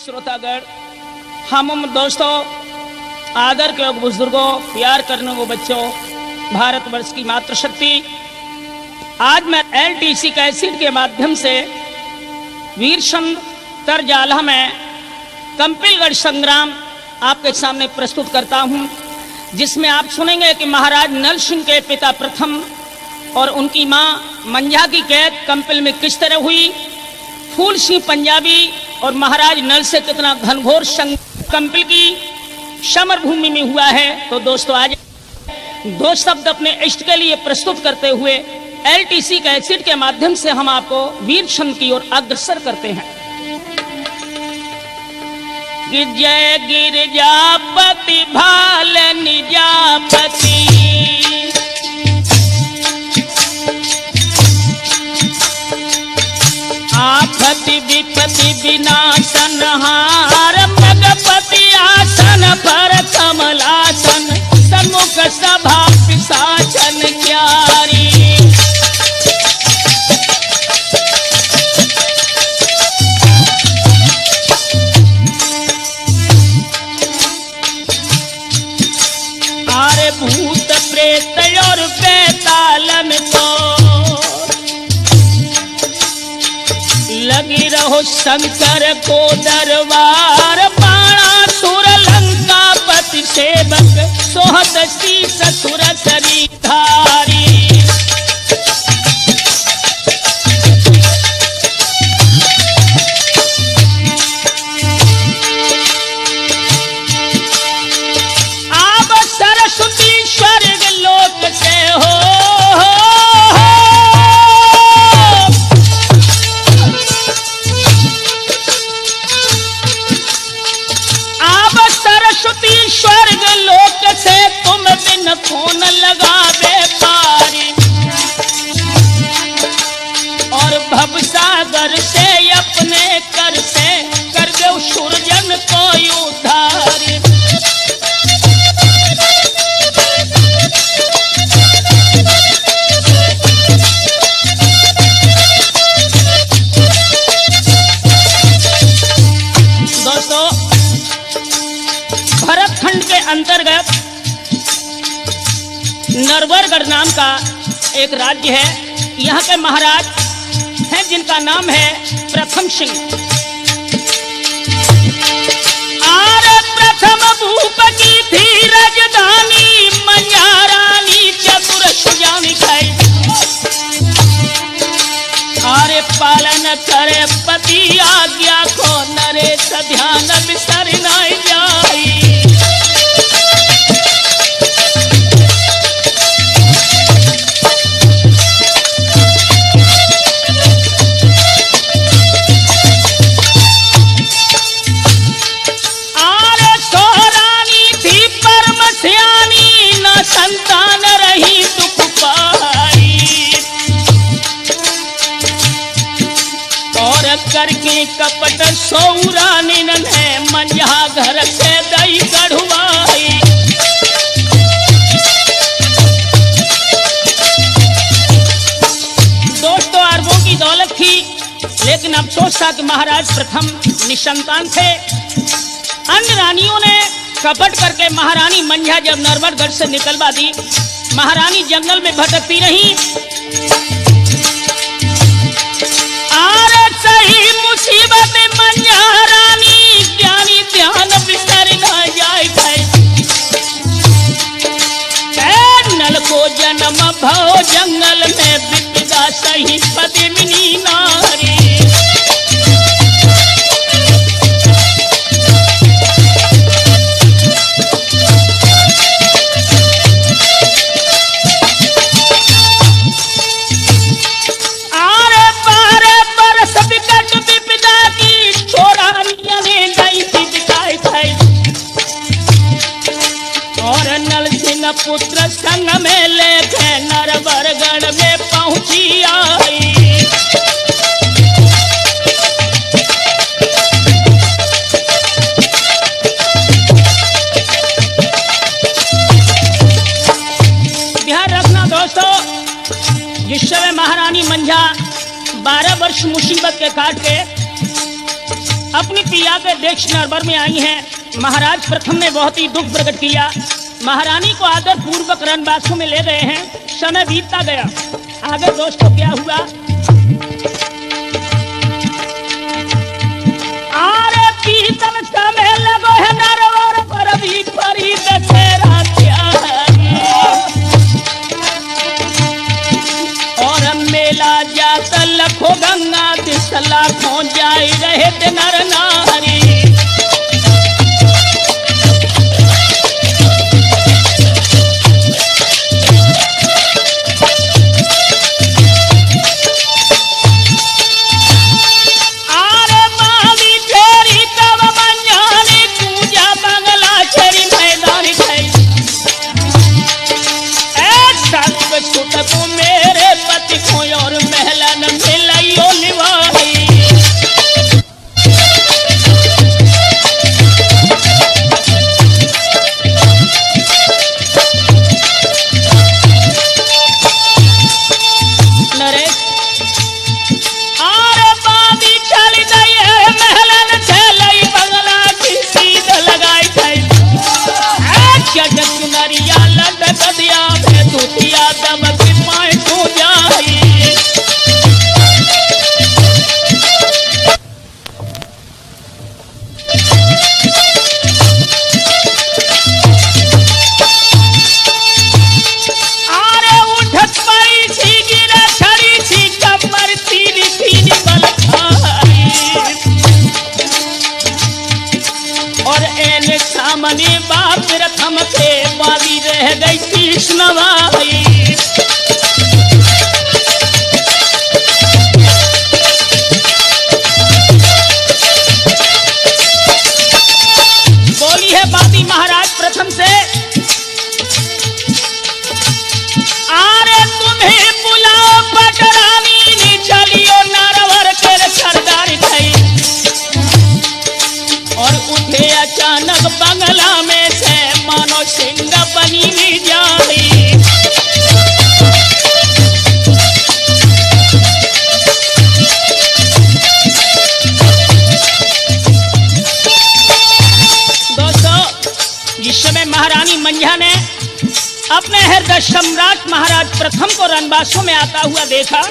श्रोतागण, हम दोस्तों, आदर के बुजुर्गों, प्यार करने वो बच्चों, भारतवर्ष की मातृशक्ति, आज मैं LTC कैसेट के माध्यम से वीर संत तरजाला में कंपिलगढ़ संग्राम आपके सामने प्रस्तुत करता हूं, जिसमें आप सुनेंगे कि महाराज नल सिंह के पिता प्रथम और उनकी मां मंझा की कैद कंपिल में किस तरह हुई, फूल सिंह पंजाबी और महाराज नल से कितना घनघोर कंपिल की समर भूमि में हुआ है। तो दोस्तों, आज दो शब्द अपने इष्ट के लिए प्रस्तुत करते हुए LTC कैसेट के माध्यम से हम आपको वीर संत की ओर अग्रसर करते हैं। जय गिरजापति भाल निजापति, आफति विपति विनाशन हार, मगपति आसन पर कमलासन, सन्मुख सभा पिशाचन क्यारी। आरे भूत प्रेत और बेतालन को लगी रहो शंकर को दरबार, बाणासुर लंकापति सेवक, सोहत शीस सुर शरीधारी। आप सरस्वती स्वर्ग लोक से हो, स्वर्ग लोक से तुम बिन फोन लगावे पारी, और भवसागर से अपने कर से कर दो सुरजन को उद्धारी। दोस्तों, भरतखंड के अंतर्गत नरवरगढ़ नाम का एक राज्य है। यहाँ के महाराज हैं जिनका नाम है प्रथम सिंह। आरे प्रथम भूप की थी राजधानी, मंझारानी चतुर सुजानी खाई। आरे पालन करे पति आज्ञा को, नरेश ध्यान बिसर न जाई। संतान रही दुख पाई, और करके कपट सौरानी ने मंझा घर से दई कढ़वाई। दोस्तों, अरबों की दौलत थी, लेकिन अफसोस था कि महाराज प्रथम निसंतान थे। अन्य रानियों ने कपट करके महारानी मंझा जब नरवरगढ़ से निकलवा दी, महारानी जंगल में भटकती रही। आरे सही मुसीबत मंझा रानी, ज्ञानी ध्यान बिसर न जाए। नल को जन्म भव जंगल में, विपदा सही पद्मिनी नारी। पुत्र संग में लेके नरवरगढ़ में पहुंची आई। ध्यान रखना दोस्तों, जिस समय महारानी मंझा 12 वर्ष मुसीबत के काट के अपनी पिया के देश नरबर में आई हैं। महाराज प्रथम ने बहुत ही दुख प्रकट किया। महारानी को आदर पूर्वक रणबासों में ले गए हैं। समय बीतता गया। आगे दोस्तों क्या हुआ? आरे पीतल समय लगो है नरवर पर भी परी दशहरा त्यागी। और मेला जात लखो गंगा दिस लाखों जाए रहे नर नारी। मेरे पति को और महलन मिलाइयो निवाई। नरेश आरे बादी चली गई महलन चलई बंगला की सीध लगाई गई। जगत नरिया लटक दिया भेदुतिया दम की माय तू जाई। आरे उठत पड़ी थी गिरा छड़ी थी कमर तीन तीन बल खाई। और एने सामने बाप रथम पे बाली रह गई कृष्णवाई। बोली है बाती महाराज प्रथम से, आरे तुम्हें बुलाओ पटरानी नी चलियो नारवर के सरदार थई। और उठे अचानक बंगला में से मानो सिंह बनी हुई जाई। दोस्तों जिस समय महारानी मंझा ने अपने हृदय सम्राट महाराज प्रथम को रणबासों में आता हुआ देखा।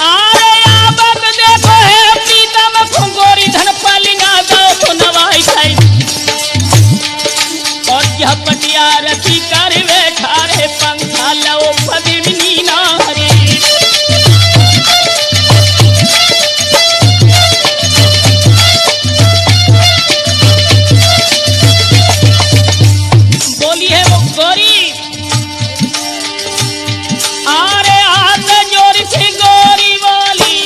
आरे आबद देखो है प्रीतम खुंगोरी धन पालिंगा दो तो नवाई खाई। और यह पटिया रखी कर बैठा रे पंखा लो पदिनी नारी। बोली है वो गोरी, आरे हाथ जोरी से गोरी बोली।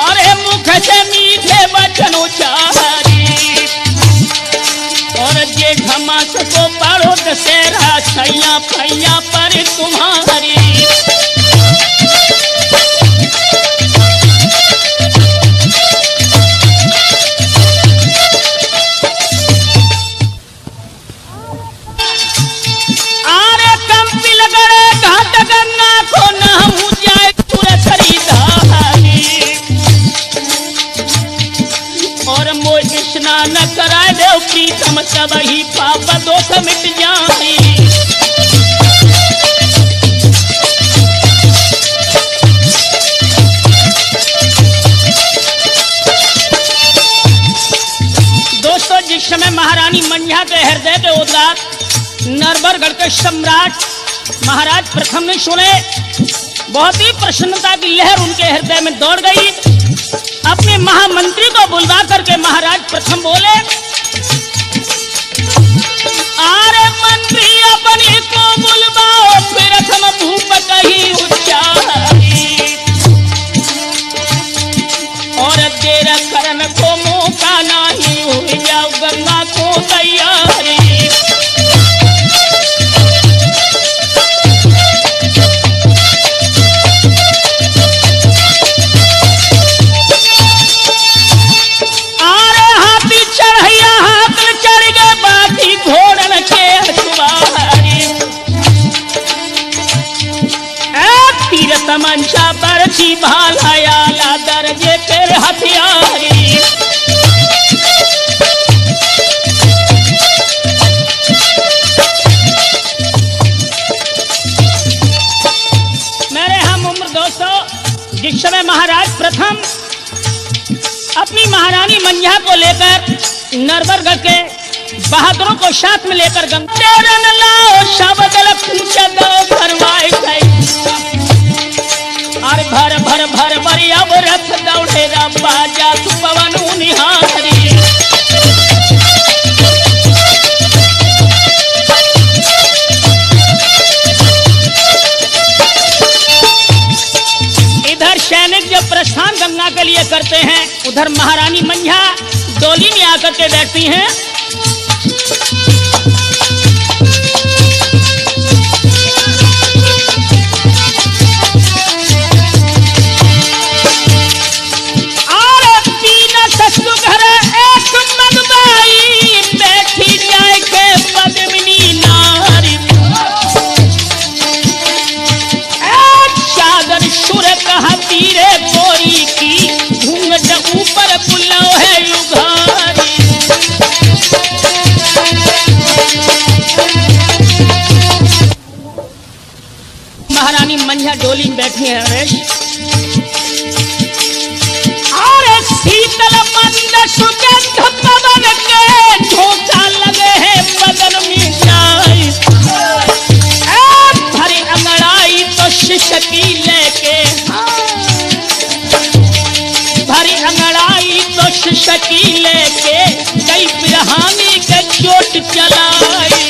अरे मुख से मीठे वचन उचारी। और जे घमास को पढ़ो दशहरा सैया फैया पर तुम्हारी। आरे कंपी लगड़े घाट गंगा को नहू जाए तुरसरी धारी। और मोह स्नान कराए देव प्रीतम सब ही पाप दोष मिट जाई। दोस्तों जिस समय महारानी मंझा के हृदय के उद्गार नरबरगढ़ के सम्राट महाराज प्रथम ने सुने, बहुत ही प्रसन्नता की लहर उनके हृदय में दौड़ गई। अपने महामंत्री को बुलवा करके महाराज प्रथम बोले, आरे मंत्री अपने को बुलवाओ प्रथम भूप कहीं उच्चारी। और तेरा करण को मौका नहीं हुई जाओ गंगा को तैयारी। तमंचा बरछी भाल इस समय महाराज प्रथम अपनी महारानी मंझा को लेकर नरवरगढ़ के बहादुरों को साथ में लेकर गंगेरन लाओ शबदल पूछे दो भरवाए गई। अरे भर भर भर भर अब रथ दौड़े बाजा पवन निहारी। इधर सैनिक जब प्रस्थान गंगा के लिए करते हैं, उधर महारानी मंझा डोली में आकर के बैठती हैं। महारानी मंझा डोली में बैठी है नरेश। और शीतल मंद सुगंध पवन के झोंका लगे है बदन में जाए। भरी अंगड़ाई तो शिशकी लेके, भरी अंगड़ाई तो शिशकी लेके कई बिरहानी के चोट चलाई।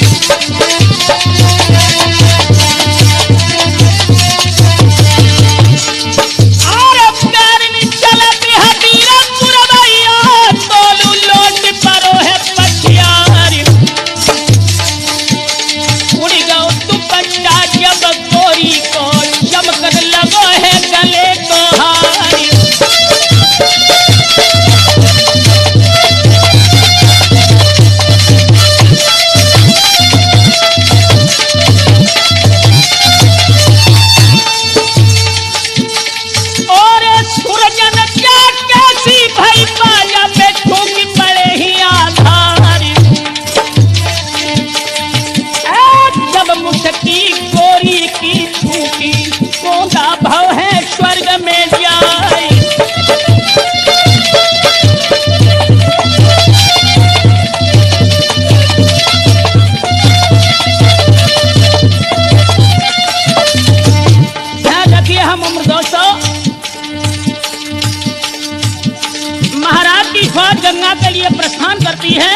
गंगा के लिए प्रस्थान करती है।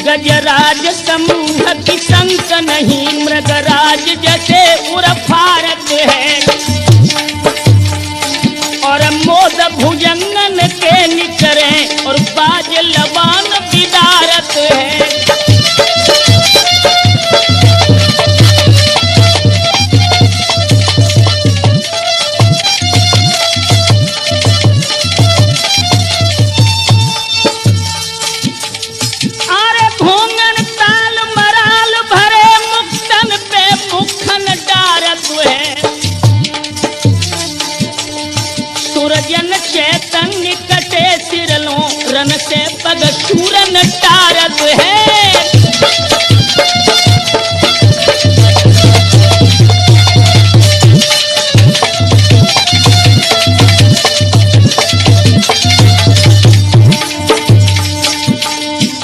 गजराज समूह की संक नहीं, मृगराज जैसे उर्फारत है। और मोद भुजंगन के निकरे और बाज लबान बिदारत है। चैतन्य कटे सिरलों रन से पग सूरन टारत है।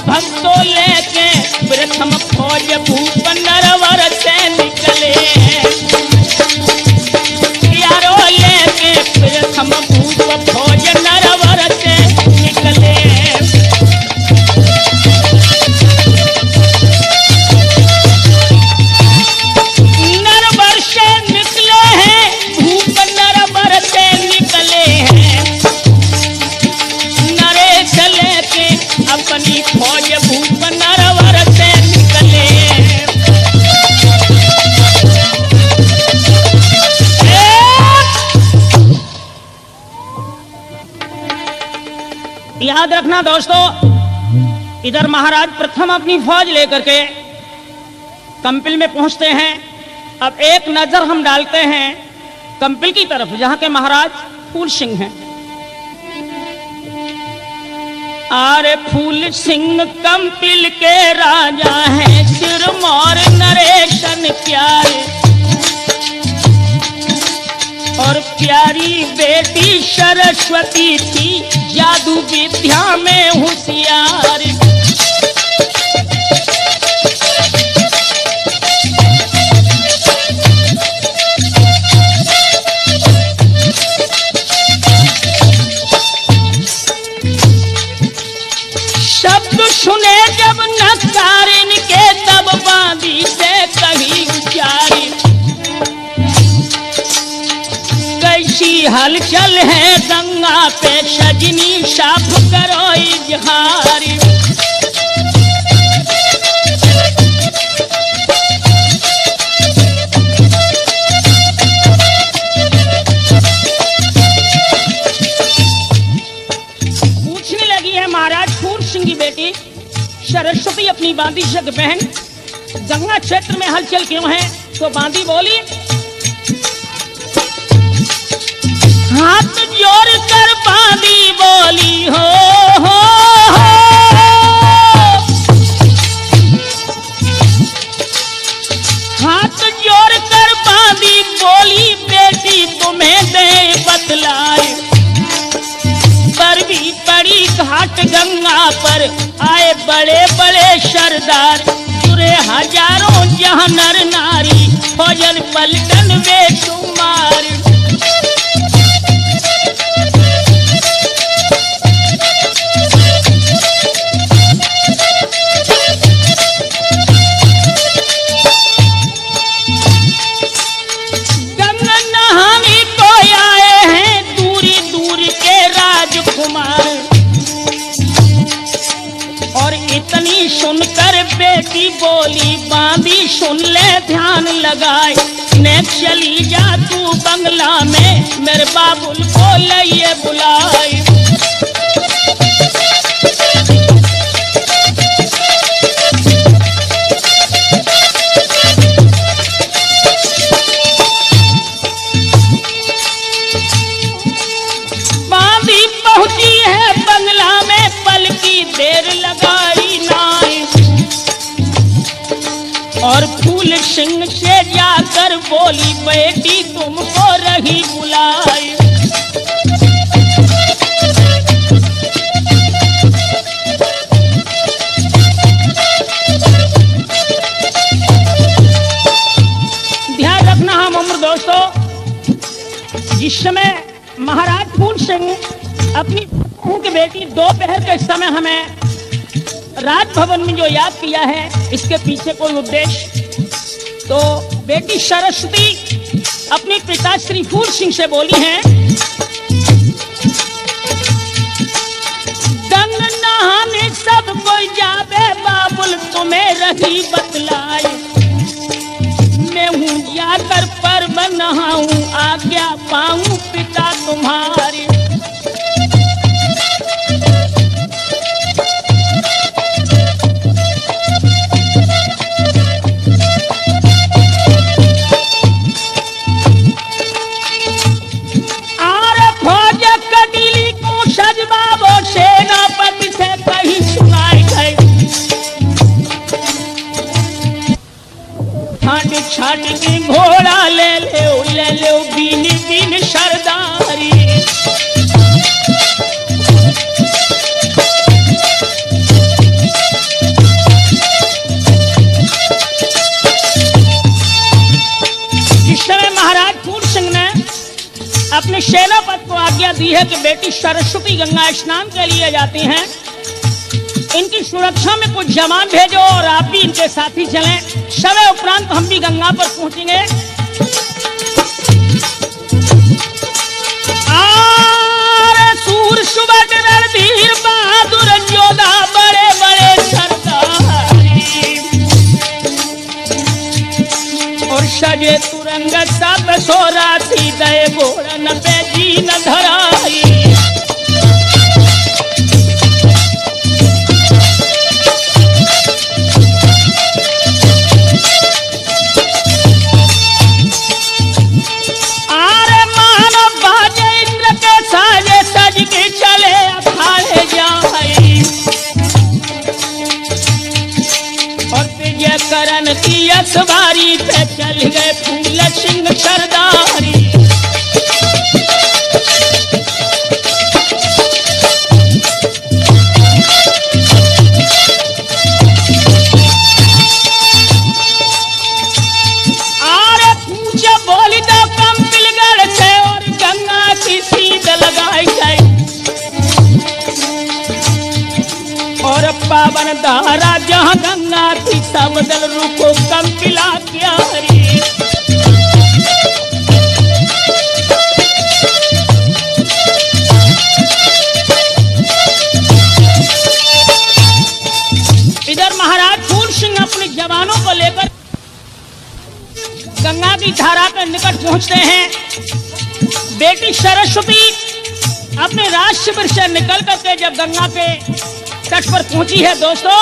भक्तों लेके प्रथम फौज भूप नरवर से निकले। यारो लेके प्रथम फौज नरवर से निकले। नरवर से निकले हैं, भूप नरवर से निकले हैं। नरेश लेके अपनी फौज भूप नरवर से निकले। याद रखना दोस्तों, इधर महाराज प्रथम अपनी फौज लेकर के कंपिल में पहुंचते हैं। अब एक नजर हम डालते हैं कंपिल की तरफ, जहां के महाराज फूल सिंह हैं। आरे फूल सिंह कंपिल के राजा हैं, सिरमौर नरेशन प्यारे। और प्यारी बेटी सरस्वती थी जादू विद्या में होशियार। शब्द सुने जब नकारिन के तब बांदी से कही उचारी, कैसी हलचल है गंगा पे सजनी साफ करो इजहारी। पूछने लगी है महाराज फूल सिंह की बेटी सरस्वती अपनी बांदी से बहन, गंगा क्षेत्र में हलचल क्यों है? तो बांदी बोली, हाथ जोड़ कर बांदी बोली हो, हाथ जोड़ कर बांदी बोली बेटी तुम्हें दे बतलाए, पर भी पड़ी घाट गंगा पर आए बड़े बड़े सरदार, जुरे हजारों जहां नर नारी फौजन पलटन बेशुमार। गंगा नहाने को आए हैं दूरी दूर के राजकुमार, और इतनी सुनकर बेटी बोली बांदी सुन ले ध्यान लगाए, ने चली जा तू बंगला में मेरे बाबुल को ले बुलाए। बांदी पहुंची है बंगला में पल की देर लगाई नाई, और फूल सिंह से जाकर बोली बेटी तुमको रही बुलाई। ध्यान रखना हम उम्र दोस्तों, जिस समय महाराज फूल सिंह अपनी की बेटी दोपहर के समय हमें राजभवन में जो याद किया है, इसके पीछे कोई उद्देश्य। तो बेटी सरस्वती अपने पिता श्री फूल सिंह से बोली है, गंग नहाने सब कोई जावे बाबुल तुम्हें रही बतलाई, मैं हूँ जाकर पर्व नहाऊं आज्ञा पाऊं पिता तुम्हारी। छाट के घोड़ा ले लो बीन बीन सरदारी, जिस समय महाराज फूल सिंह ने अपने सेनापति को आज्ञा दी है कि बेटी सरस्वती गंगा स्नान के लिए जाती हैं, इनकी सुरक्षा में कुछ जवान भेजो और आप भी इनके साथ ही चलें, समय उपरांत हम भी गंगा पर पहुंचेंगे। सूर सुबह रणधीर बहादुर योद्धा बड़े बड़े सरदार, और सजे तुरंग सब सोरासी दे बोरन पे जीन धराई। करण की अखबारी पे चल गए फूल सिंह सरदारी, जीवन धारा जहाँ गंगा की सबदल रूपो कम पिला प्यारी। इधर महाराज फूल सिंह अपने जवानों को लेकर गंगा की धारा के निकट पहुंचते हैं। बेटी सरस्वती अपने राज शिविर से निकल करके जब गंगा के तट पर पहुंची है दोस्तों,